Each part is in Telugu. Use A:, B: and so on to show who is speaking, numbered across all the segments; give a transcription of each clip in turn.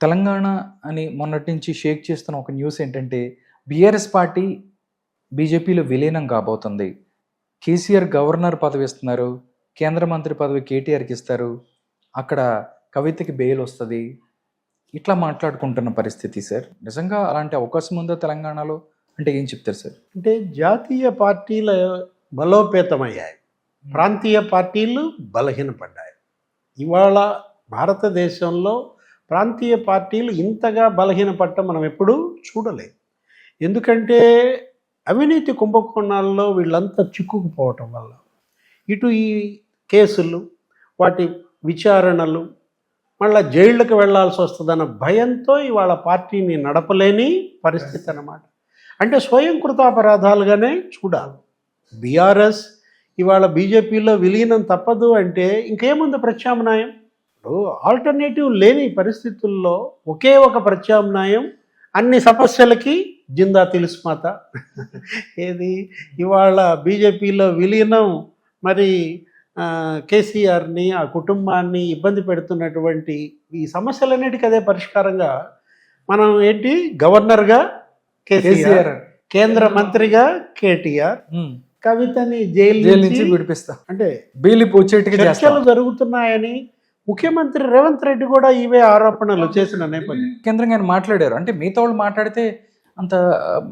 A: తెలంగాణ అని మొన్నటి నుంచి షేక్ చేస్తున్న ఒక న్యూస్ ఏంటంటే, బీఆర్ఎస్ పార్టీ బీజేపీలో విలీనం కాబోతుంది. కేసీఆర్ గవర్నర్ పదవి ఇస్తున్నారు. కేంద్ర మంత్రి పదవి కేటీఆర్‌కి ఇస్తారు. అక్కడ కవితకి బెయిల్ వస్తది. ఇట్లా మాట్లాడుకుంటున్న పరిస్థితి సార్. నిజంగా అలాంటి అవకాశం ఉందా తెలంగాణలో? అంటే ఏం చెప్తారు సార్?
B: అంటే జాతీయ పార్టీల బలోపేతమయ్యాయి, ప్రాంతీయ పార్టీలు బలహీనపడ్డాయి. ఇవాళ భారతదేశంలో ప్రాంతీయ పార్టీలు ఇంతగా బలహీనపడటం మనం ఎప్పుడూ చూడలేదు. ఎందుకంటే అవినీతి కుంభకోణాల్లో వీళ్ళంతా చిక్కుకుపోవటం వల్ల ఇటు ఈ కేసులు, వాటి విచారణలు, మళ్ళీ జైళ్ళకి వెళ్లాల్సి వస్తుందన్న భయంతో ఇవాళ పార్టీని నడపలేని పరిస్థితి అన్నమాట. అంటే స్వయం కృతాపరాధాలుగానే చూడాలి. బీఆర్ఎస్ ఇవాళ బీజేపీలో విలీనం తప్పదు అంటే ఇంకేముంది ప్రత్యామ్నాయం? ఆల్టర్నేటివ్ లేని పరిస్థితుల్లో ఒకే ఒక ప్రత్యామ్నాయం అన్ని సమస్యలకి జిందా తిలిస్మాత. ఏది ఇవాళ బీజేపీలో విలీనం మరి కేసీఆర్ని, ఆ కుటుంబాన్ని ఇబ్బంది పెడుతున్నటువంటి ఈ సమస్యలన్నిటికీ అదే పరిష్కారంగా మనం ఏంటి, గవర్నర్గా కేసీఆర్, కేంద్ర మంత్రిగా కేటీఆర్, కవితని జైలు నుంచి
A: విడిపిస్తా
B: అంటే
A: చర్చలు
B: జరుగుతున్నాయని ముఖ్యమంత్రి రేవంత్ రెడ్డి కూడా ఇవే ఆరోపణలు చేసిన నేపథ్యం
A: కేంద్రంగా ఆయన మాట్లాడారు. అంటే మిగతా వాళ్ళు మాట్లాడితే అంత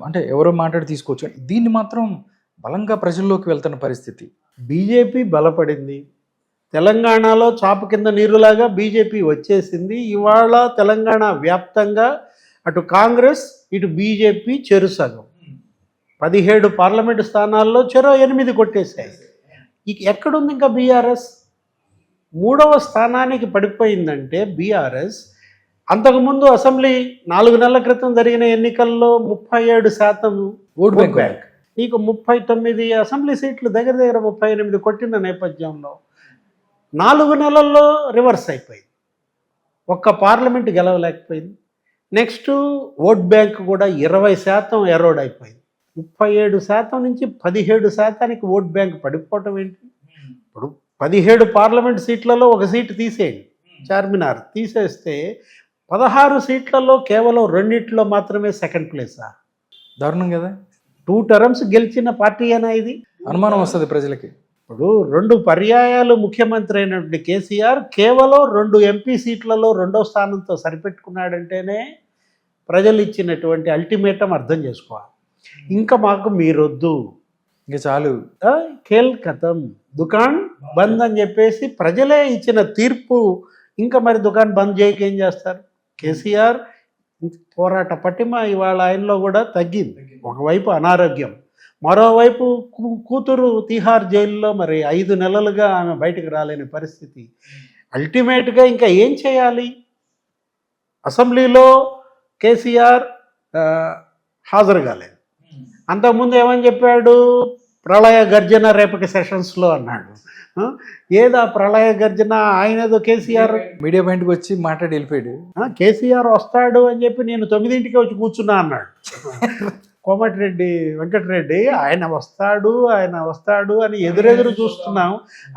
A: అంటే ఎవరో మాట్లాడి తీసుకోవచ్చు, దీన్ని మాత్రం బలంగా ప్రజల్లోకి వెళ్తున్న పరిస్థితి.
B: బీజేపీ బలపడింది, తెలంగాణలో చాప కింద నీరులాగా బీజేపీ వచ్చేసింది. ఇవాళ తెలంగాణ వ్యాప్తంగా అటు కాంగ్రెస్ ఇటు బీజేపీ చెరుసగం 17 పార్లమెంటు స్థానాల్లో చెరో 8 కొట్టేశాయి. ఎక్కడుంది ఇంకా బీఆర్ఎస్? 3వ స్థానానికి పడిపోయిందంటే బీఆర్ఎస్ అంతకుముందు అసెంబ్లీ 4 నెలల క్రితం జరిగిన ఎన్నికల్లో 37% ఓట్ బ్యాంక్, నీకు 39 అసెంబ్లీ సీట్లు దగ్గర 38 కొట్టిన నేపథ్యంలో 4 నెలల్లో రివర్స్ అయిపోయింది. ఒక్క పార్లమెంట్ గెలవలేకపోయింది. నెక్స్ట్ ఓట్ బ్యాంక్ కూడా 20% ఎరోడ్ అయిపోయింది. 37% నుంచి 17% ఓట్ బ్యాంక్ పడిపోవటం ఏంటి? ఇప్పుడు 17 పార్లమెంట్ సీట్లలో ఒక సీటు తీసేయండి, చార్మినార్ తీసేస్తే 16 సీట్లలో కేవలం 2 మాత్రమే సెకండ్ ప్లేసా?
A: దారుణం కదా.
B: 2 టర్మ్స్ గెలిచిన పార్టీ అయినా ఇది
A: అనుమానం వస్తుంది ప్రజలకి.
B: ఇప్పుడు 2 పర్యాయాలు ముఖ్యమంత్రి అయినటువంటి కేసీఆర్ కేవలం 2 ఎంపీ సీట్లలో 2వ స్థానంతో సరిపెట్టుకున్నాడంటేనే ప్రజలు ఇచ్చినటువంటి అల్టిమేటం అర్థం చేసుకోవాలి. ఇంకా మాకు మీరొద్దు,
A: ఇంకా చాలు,
B: ఖేల్ ఖతం, దుకాన్ బంద్ అని చెప్పేసి ప్రజలే ఇచ్చిన తీర్పు. ఇంకా మరి దుకాన్ బంద్ చేయక ఏం చేస్తారు? కేసీఆర్ పోరాట పటిమ ఇవాళ ఆయనలో కూడా తగ్గింది. ఒకవైపు అనారోగ్యం, మరోవైపు కూతురు తిహార్ జైల్లో మరి 5 నెలలుగా ఆమె బయటకు రాలేని పరిస్థితి. అల్టిమేట్గా ఇంకా ఏం చేయాలి? అసెంబ్లీలో కేసీఆర్ హాజరు కాలేదు. అంతకుముందు ఏమని చెప్పాడు? ప్రళయ గర్జన రేపటి సెషన్స్లో అన్నాడు. ఏదా ప్రళయ గర్జన? ఆయన ఏదో కేసీఆర్
A: మీడియా బయటకు వచ్చి మాట్లాడి వెళ్ళిపోయాడు.
B: కేసీఆర్ వస్తాడు అని చెప్పి నేను 9ంటికి వచ్చి కూర్చున్నా అన్నాడు. కోమటిరెడ్డి వెంకటరెడ్డి ఆయన వస్తాడు అని ఎదురెదురు చూస్తున్నాం.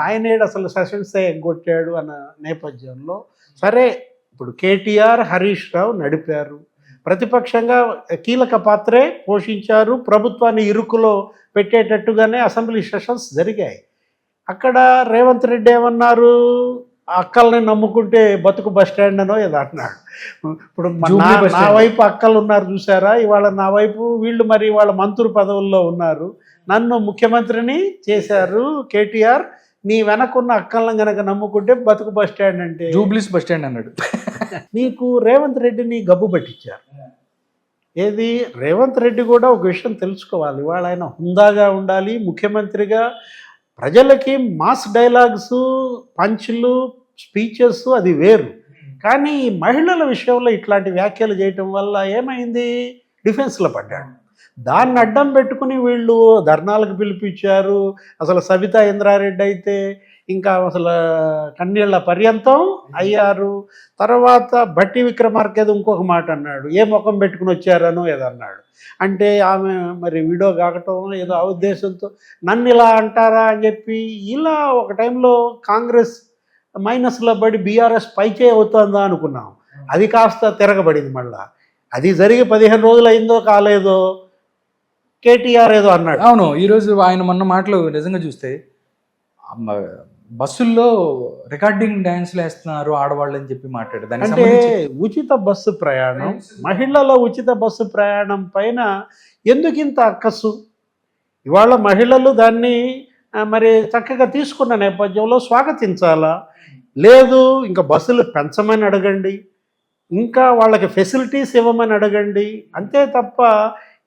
B: ఆయన అసలు సెషన్స్ ఎగ్గొట్టాడు అన్న నేపథ్యంలో సరే ఇప్పుడు కేటీఆర్, హరీష్ రావు నడిపారు, ప్రతిపక్షంగా కీలక పాత్రే పోషించారు, ప్రభుత్వాన్ని ఇరుకులో పెట్టేటట్టుగానే అసెంబ్లీ సెషన్స్ జరిగాయి. అక్కడ రేవంత్ రెడ్డి ఏమన్నారు? అక్కల్ని నమ్ముకుంటే బతుకు బస్ స్టాండ్ అనో ఏదో అంటున్నాడు. ఇప్పుడు నా వైపు అక్కలు ఉన్నారు చూసారా, ఇవాళ నా వైపు వీళ్ళు మరి వాళ్ళ మంత్రి పదవుల్లో ఉన్నారు, నన్ను ముఖ్యమంత్రిని చేశారు కేటీఆర్, నీ వెనకున్న అక్కలను గనక నమ్ముకుంటే బతుకు బస్ స్టాండ్ అంటే
A: జూబ్లీస్ బస్ స్టాండ్ అన్నాడు.
B: నీకు రేవంత్ రెడ్డిని గబ్బు పట్టించారు. ఏది రేవంత్ రెడ్డి కూడా ఒక విషయం తెలుసుకోవాలి, ఇవాళ ఆయన హుందాగా ఉండాలి ముఖ్యమంత్రిగా. ప్రజలకి మాస్ డైలాగ్స్, పంచ్లు, స్పీచెస్ అది వేరు, కానీ మహిళల విషయంలో ఇట్లాంటి వ్యాఖ్యలు చేయటం వల్ల ఏమైంది? డిఫెన్స్లో పడ్డాడు. దాన్ని అడ్డం పెట్టుకుని వీళ్ళు ధర్నాలకు పిలిపించారు. అసలు సబితా ఇంద్రారెడ్డి అయితే ఇంకా అసలు కన్నీళ్ల పర్యంతం అయ్యారు. తర్వాత భట్టి విక్రమార్క ఏదో ఇంకొక మాట అన్నాడు, ఏ ముఖం పెట్టుకుని వచ్చారనో ఏదో అన్నాడు. అంటే ఆమె మరి వీడియో కాకటం ఏదో ఆ ఉద్దేశంతో నన్ను ఇలా అంటారా అని చెప్పి ఇలా ఒక టైంలో కాంగ్రెస్ మైనస్లో పడి బీఆర్ఎస్ పైకే అవుతుందా అనుకున్నాం. అది కాస్త తిరగబడింది మళ్ళా. అది జరిగి 15 రోజులు అయిందో కాలేదో కేటీఆర్ ఏదో అన్నాడు.
A: అవును, ఈరోజు ఆయన మొన్న మాటలు నిజంగా చూస్తే అమ్మ, బస్సుల్లో రికార్డింగ్ డ్యాన్స్లు వేస్తున్నారు ఆడవాళ్ళు అని చెప్పి మాట్లాడారు. దానికి
B: అంటే
A: సంబంధించి
B: ఉచిత బస్సు ప్రయాణం, మహిళల ఉచిత బస్సు ప్రయాణం పైన ఎందుకు ఇంత అక్కసు? ఇవాళ మహిళలు దాన్ని మరి చక్కగా తీసుకున్న నేపథ్యంలో స్వాగతించాలా? లేదు, ఇంకా బస్సులు పెంచమని అడగండి, ఇంకా వాళ్ళకి ఫెసిలిటీస్ ఇవ్వమని అడగండి, అంతే తప్ప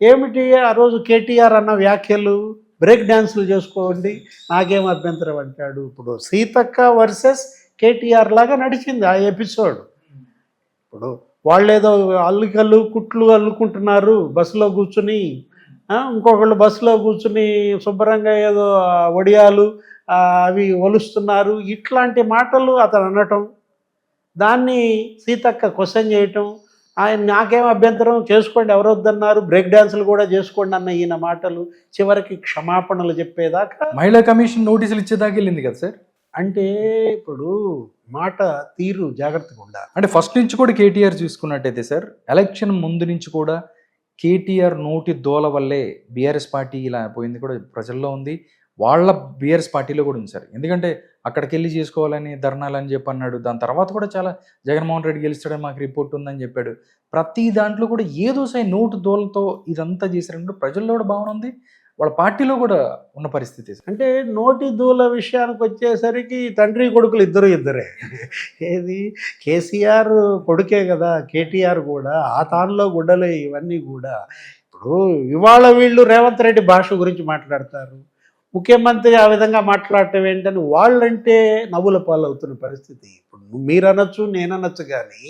B: ఏమిటి ఆ రోజు కేటీఆర్ అన్న వ్యాఖ్యలు బ్రేక్ డ్యాన్సులు చేసుకోండి నాకేం అభ్యంతరం అంటాడు. ఇప్పుడు సీతక్క వర్సెస్ కేటీఆర్ లాగా నడిచింది ఆ ఎపిసోడ్. ఇప్పుడు వాళ్ళేదో అల్లికలు కుట్లు అల్లుకుంటున్నారు బస్సులో కూర్చుని, ఇంకొకళ్ళు బస్సులో కూర్చుని శుభ్రంగా ఏదో వడియాలు అవి ఒలుస్తున్నారు, ఇట్లాంటి మాటలు అతను అనటం, దాన్ని సీతక్క క్వశ్చన్ చేయటం, ఆయన నాకేం అభ్యంతరం చేసుకోండి ఎవరు వద్దన్నారు, బ్రేక్ డ్యాన్సులు కూడా చేసుకోండి అన్న ఈయన మాటలు చివరికి క్షమాపణలు చెప్పేదాకా,
A: మహిళా కమిషన్ నోటీసులు ఇచ్చేదాకా వెళ్ళింది కదా సార్.
B: అంటే ఇప్పుడు మాట తీరు జాగ్రత్తగా ఉండాలి.
A: అంటే ఫస్ట్ నుంచి కూడా కేటీఆర్ చూసుకున్నట్టయితే సార్, ఎలక్షన్ ముందు నుంచి కూడా కేటీఆర్ నోటి దోల వల్లే బీఆర్ఎస్ పార్టీ ఇలా పోయింది కూడా ప్రజల్లో ఉంది, వాళ్ళ బీఆర్ఎస్ పార్టీలో కూడా ఉంది సార్. ఎందుకంటే అక్కడికి వెళ్ళి చేసుకోవాలని ధర్నాలు అని చెప్పి అన్నాడు. దాని తర్వాత కూడా చాలా జగన్మోహన్ రెడ్డి గెలుస్తాడని మాకు రిపోర్ట్ ఉందని చెప్పాడు. ప్రతి దాంట్లో కూడా ఏదో సై నోటు దోలతో ఇదంతా చేశారంటే ప్రజల్లో కూడా భావన ఉంది, వాళ్ళ పార్టీలో కూడా ఉన్న పరిస్థితి.
B: అంటే నోటి దూల విషయానికి వచ్చేసరికి తండ్రి కొడుకులు ఇద్దరే. ఏది కేసీఆర్ కొడుకే కదా కేటీఆర్ కూడా, ఆ తానులో గుడ్డలే ఇవన్నీ కూడా. ఇప్పుడు ఇవాళ వీళ్ళు రేవంత్ రెడ్డి భాష గురించి మాట్లాడతారు, ముఖ్యమంత్రి ఆ విధంగా మాట్లాడటం ఏంటని వాళ్ళంటే నవ్వుల పాలవుతున్న పరిస్థితి. ఇప్పుడు మీరు అనొచ్చు నేను అనొచ్చు, కానీ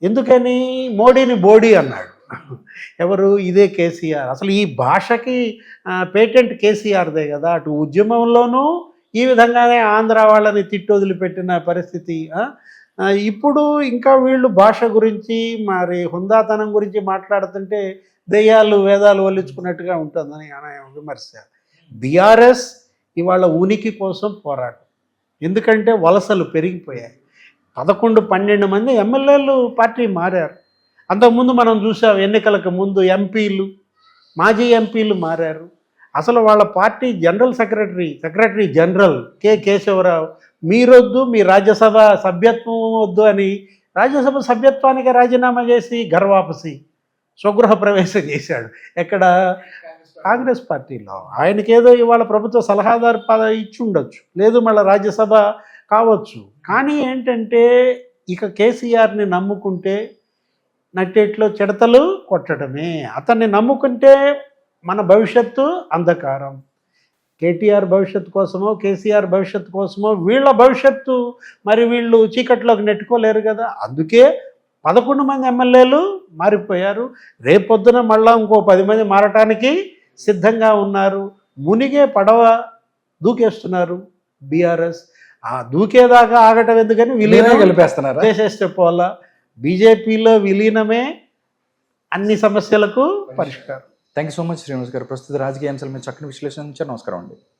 B: ఎందుకని మోడీని బోడీ అన్నాడు ఎవరు? ఇదే కేసీఆర్. అసలు ఈ భాషకి పేటెంట్ కేసీఆర్దే కదా. అటు ఉద్యమంలోనూ ఈ విధంగానే ఆంధ్ర వాళ్ళని తిట్టి వదిలిపెట్టిన పరిస్థితి. ఇప్పుడు ఇంకా వీళ్ళు భాష గురించి మరి హుందాతనం గురించి మాట్లాడుతుంటే దెయ్యాలు వేదాలు వల్లించుకున్నట్టుగా ఉంటుందని అనే విమర్శ. బీఆర్ఎస్ ఇవాళ ఉనికి కోసం పోరాటం, ఎందుకంటే వలసలు పెరిగిపోయాయి. 11-12 మంది ఎమ్మెల్యేలు పార్టీ మారారు. అంతకుముందు మనం చూసాం ఎన్నికలకు ముందు ఎంపీలు, మాజీ ఎంపీలు మారారు. అసలు వాళ్ళ పార్టీ సెక్రటరీ జనరల్ కేశవరావు మీరొద్దు, మీ రాజ్యసభ సభ్యత్వం వద్దు అని రాజ్యసభ సభ్యత్వానికి రాజీనామా చేసి గర్వాపసి స్వగృహ ప్రవేశం చేశాడు. ఎక్కడ? కాంగ్రెస్ పార్టీలో. ఆయనకేదో ఇవాళ ప్రభుత్వ సలహాదారు పదవి ఇచ్చి ఉండొచ్చు, లేదు మళ్ళీ రాజ్యసభ కావచ్చు. కానీ ఏంటంటే ఇక కేసీఆర్ని నమ్ముకుంటే నట్టేట్లో చిడతలు కొట్టడమే. అతన్ని నమ్ముకుంటే మన భవిష్యత్తు అంధకారం. కేటీఆర్ భవిష్యత్తు కోసమో కేసీఆర్ భవిష్యత్తు కోసమో వీళ్ళ భవిష్యత్తు మరి వీళ్ళు చీకట్లోకి నెట్టుకోలేరు కదా. అందుకే 11 మంది ఎమ్మెల్యేలు మారిపోయారు. రేపొద్దున మళ్ళా ఇంకో 10 మంది మారటానికి సిద్ధంగా ఉన్నారు. మునిగే పడవ దూకేస్తున్నారు బీఆర్ఎస్. ఆ దూకేదాకా ఆగటం ఎందుకని విలీనం
A: కలిపేస్తున్నారు,
B: చేసేస్తే పోలా. బీజేపీలో విలీనమే అన్ని సమస్యలకు పరిష్కారం.
A: Thank you so much Srinivas గారు. ప్రస్తుత రాజకీయ అంశాల మీద చక్కని విశ్లేషణ ఇచ్చారు. నమస్కారం అండి.